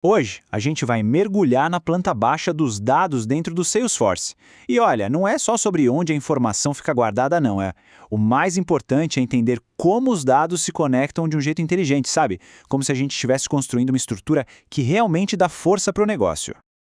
Hoje, a gente vai mergulhar na planta baixa dos dados dentro do Salesforce. E olha, não é só sobre onde a informação fica guardada, não. O mais importante é entender como os dados se conectam de um jeito inteligente, sabe? Como se a gente estivesse construindo uma estrutura que realmente dá força para o negócio.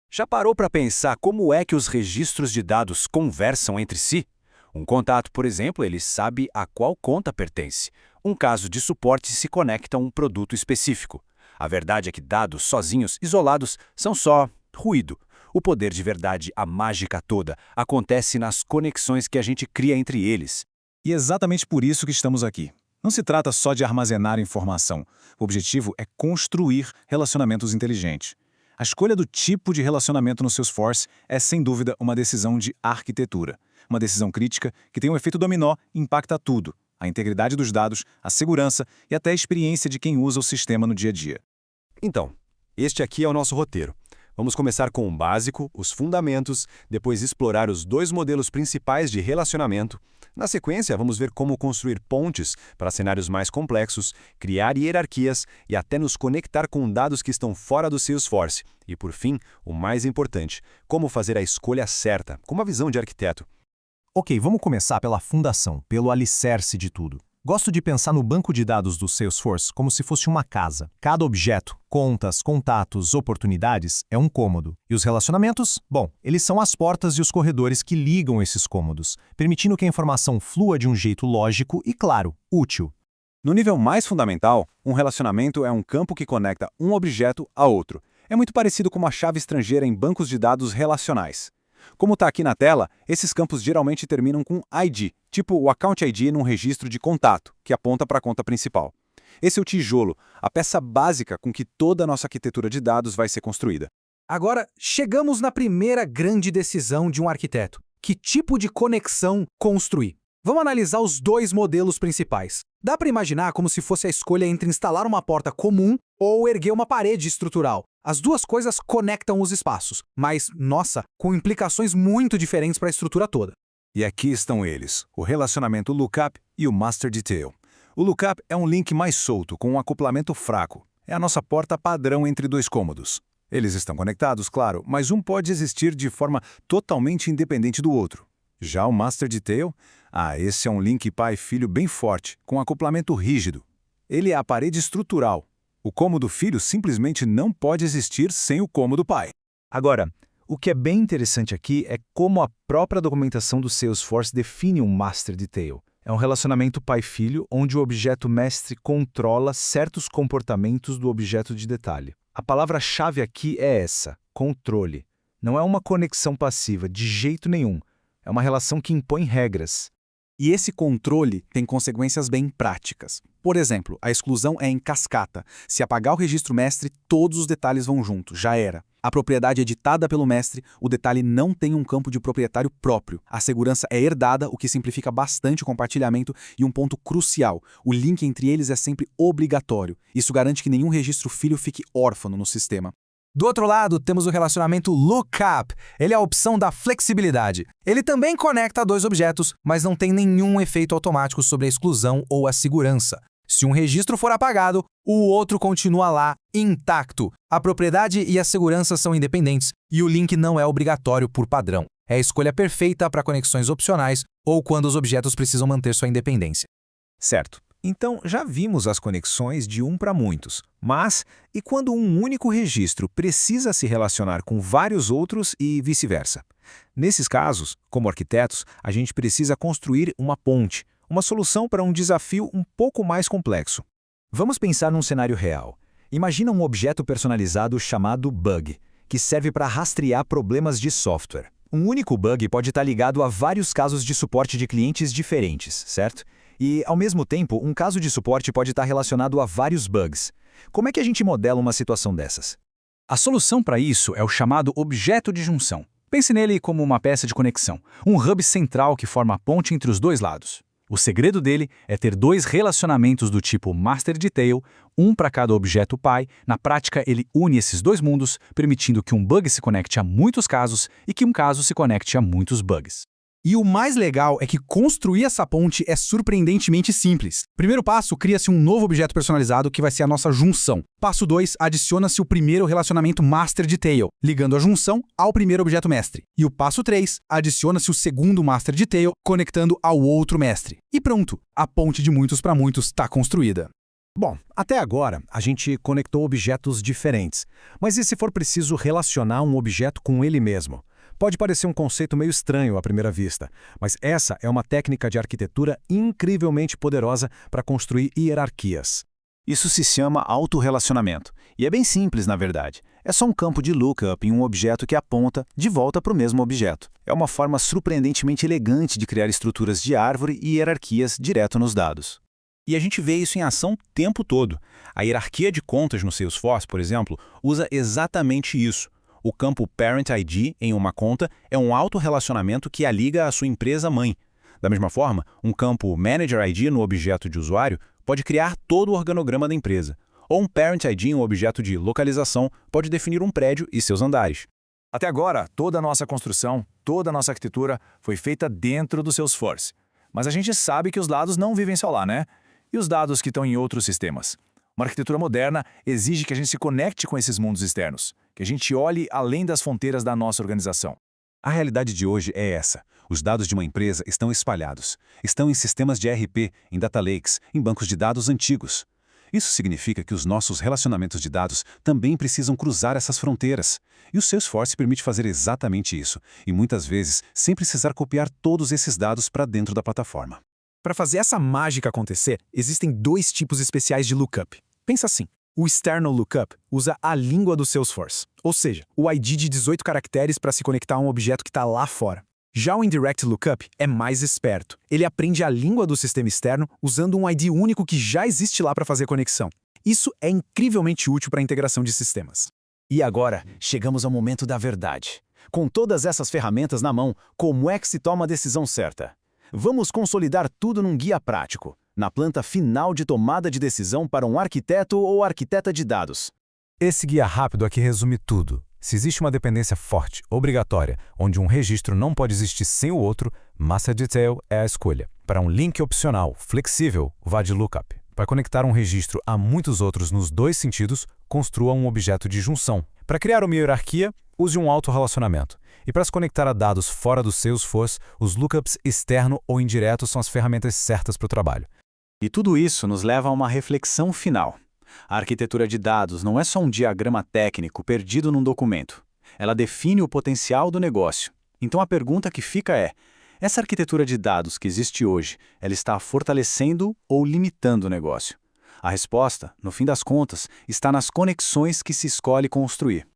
Já parou para pensar como é que os registros de dados conversam entre si? Um contato, por exemplo, ele sabe a qual conta pertence. Um caso de suporte se conecta a um produto específico. A verdade é que dados sozinhos, isolados, são só ruído. O poder de verdade, a mágica toda, acontece nas conexões que a gente cria entre eles. E é exatamente por isso que estamos aqui. Não se trata só de armazenar informação. O objetivo é construir relacionamentos inteligentes. A escolha do tipo de relacionamento no Salesforce é, sem dúvida, uma decisão de arquitetura. Uma decisão crítica que tem um efeito dominó e impacta tudo. A integridade dos dados, a segurança e até a experiência de quem usa o sistema no dia a dia. Então, este aqui é o nosso roteiro. Vamos começar com o básico, os fundamentos, depois explorar os dois modelos principais de relacionamento. Na sequência, vamos ver como construir pontes para cenários mais complexos, criar hierarquias e até nos conectar com dados que estão fora do Salesforce. E, por fim, o mais importante, como fazer a escolha certa, com uma visão de arquiteto. Ok, vamos começar pela fundação, pelo alicerce de tudo. Gosto de pensar no banco de dados do Salesforce como se fosse uma casa. Cada objeto, contas, contatos, oportunidades, é um cômodo. E os relacionamentos? Bom, eles são as portas e os corredores que ligam esses cômodos, permitindo que a informação flua de um jeito lógico e, claro, útil. No nível mais fundamental, um relacionamento é um campo que conecta um objeto a outro. É muito parecido com uma chave estrangeira em bancos de dados relacionais. Como está aqui na tela, esses campos geralmente terminam com ID, tipo o Account ID num registro de contato, que aponta para a conta principal. Esse é o tijolo, a peça básica com que toda a nossa arquitetura de dados vai ser construída. Agora, chegamos na primeira grande decisão de um arquiteto. Que tipo de conexão construir? Vamos analisar os dois modelos principais. Dá para imaginar como se fosse a escolha entre instalar uma porta comum ou erguer uma parede estrutural. As duas coisas conectam os espaços, mas, nossa, com implicações muito diferentes para a estrutura toda. E aqui estão eles, o relacionamento Lookup e o Master Detail. O Lookup é um link mais solto, com um acoplamento fraco. É a nossa porta padrão entre dois cômodos. Eles estão conectados, claro, mas um pode existir de forma totalmente independente do outro. Já o Master Detail? Esse é um link pai-filho bem forte, com acoplamento rígido. Ele é a parede estrutural. O cômodo filho simplesmente não pode existir sem o cômodo pai. Agora, o que é bem interessante aqui é como a própria documentação do Salesforce define um Master Detail. É um relacionamento pai-filho onde o objeto mestre controla certos comportamentos do objeto de detalhe. A palavra-chave aqui é essa, controle. Não é uma conexão passiva, de jeito nenhum. É uma relação que impõe regras. E esse controle tem consequências bem práticas. Por exemplo, a exclusão é em cascata. Se apagar o registro mestre, todos os detalhes vão junto, já era. A propriedade é ditada pelo mestre, o detalhe não tem um campo de proprietário próprio. A segurança é herdada, o que simplifica bastante o compartilhamento, e um ponto crucial, o link entre eles é sempre obrigatório. Isso garante que nenhum registro filho fique órfão no sistema. Do outro lado, temos o relacionamento Lookup. Ele é a opção da flexibilidade. Ele também conecta dois objetos, mas não tem nenhum efeito automático sobre a exclusão ou a segurança. Se um registro for apagado, o outro continua lá, intacto. A propriedade e a segurança são independentes e o link não é obrigatório por padrão. É a escolha perfeita para conexões opcionais ou quando os objetos precisam manter sua independência. Certo. Então, já vimos as conexões de um para muitos. Mas, e quando um único registro precisa se relacionar com vários outros e vice-versa? Nesses casos, como arquitetos, a gente precisa construir uma ponte, uma solução para um desafio um pouco mais complexo. Vamos pensar num cenário real. Imagina um objeto personalizado chamado bug, que serve para rastrear problemas de software. Um único bug pode estar ligado a vários casos de suporte de clientes diferentes, certo? E, ao mesmo tempo, um caso de suporte pode estar relacionado a vários bugs. Como é que a gente modela uma situação dessas? A solução para isso é o chamado objeto de junção. Pense nele como uma peça de conexão, um hub central que forma a ponte entre os dois lados. O segredo dele é ter dois relacionamentos do tipo Master Detail, um para cada objeto pai. Na prática, ele une esses dois mundos, permitindo que um bug se conecte a muitos casos e que um caso se conecte a muitos bugs. E o mais legal é que construir essa ponte é surpreendentemente simples. Primeiro passo, cria-se um novo objeto personalizado que vai ser a nossa junção. Passo 2, adiciona-se o primeiro relacionamento Master Detail, ligando a junção ao primeiro objeto mestre. E o passo 3, adiciona-se o segundo Master Detail, conectando ao outro mestre. E pronto, a ponte de muitos para muitos está construída. Bom, até agora a gente conectou objetos diferentes, mas e se for preciso relacionar um objeto com ele mesmo? Pode parecer um conceito meio estranho à primeira vista, mas essa é uma técnica de arquitetura incrivelmente poderosa para construir hierarquias. Isso se chama autorrelacionamento, e é bem simples na verdade. É só um campo de lookup em um objeto que aponta de volta para o mesmo objeto. É uma forma surpreendentemente elegante de criar estruturas de árvore e hierarquias direto nos dados. E a gente vê isso em ação o tempo todo. A hierarquia de contas no Salesforce, por exemplo, usa exatamente isso. O campo Parent ID em uma conta é um autorrelacionamento que a liga à sua empresa-mãe. Da mesma forma, um campo Manager ID no objeto de usuário pode criar todo o organograma da empresa. Ou um Parent ID em um objeto de localização pode definir um prédio e seus andares. Até agora, toda a nossa construção, toda a nossa arquitetura foi feita dentro do Salesforce. Mas a gente sabe que os dados não vivem só lá, né? E os dados que estão em outros sistemas? Uma arquitetura moderna exige que a gente se conecte com esses mundos externos, que a gente olhe além das fronteiras da nossa organização. A realidade de hoje é essa. Os dados de uma empresa estão espalhados. Estão em sistemas de ERP, em data lakes, em bancos de dados antigos. Isso significa que os nossos relacionamentos de dados também precisam cruzar essas fronteiras. E o Salesforce permite fazer exatamente isso, e muitas vezes sem precisar copiar todos esses dados para dentro da plataforma. Para fazer essa mágica acontecer, existem dois tipos especiais de lookup. Pensa assim, o External Lookup usa a língua do Salesforce, ou seja, o ID de 18 caracteres para se conectar a um objeto que está lá fora. Já o Indirect Lookup é mais esperto. Ele aprende a língua do sistema externo usando um ID único que já existe lá para fazer conexão. Isso é incrivelmente útil para a integração de sistemas. E agora, chegamos ao momento da verdade. Com todas essas ferramentas na mão, como é que se toma a decisão certa? Vamos consolidar tudo num guia prático, na planta final de tomada de decisão para um arquiteto ou arquiteta de dados. Esse guia rápido aqui resume tudo. Se existe uma dependência forte, obrigatória, onde um registro não pode existir sem o outro, Master Detail é a escolha. Para um link opcional, flexível, vá de Lookup. Para conectar um registro a muitos outros nos dois sentidos, construa um objeto de junção. Para criar uma hierarquia, use um autorrelacionamento. E para se conectar a dados fora do Salesforce, os lookups externo ou indireto são as ferramentas certas para o trabalho. E tudo isso nos leva a uma reflexão final. A arquitetura de dados não é só um diagrama técnico perdido num documento. Ela define o potencial do negócio. Então a pergunta que fica é, essa arquitetura de dados que existe hoje, ela está fortalecendo ou limitando o negócio? A resposta, no fim das contas, está nas conexões que se escolhe construir.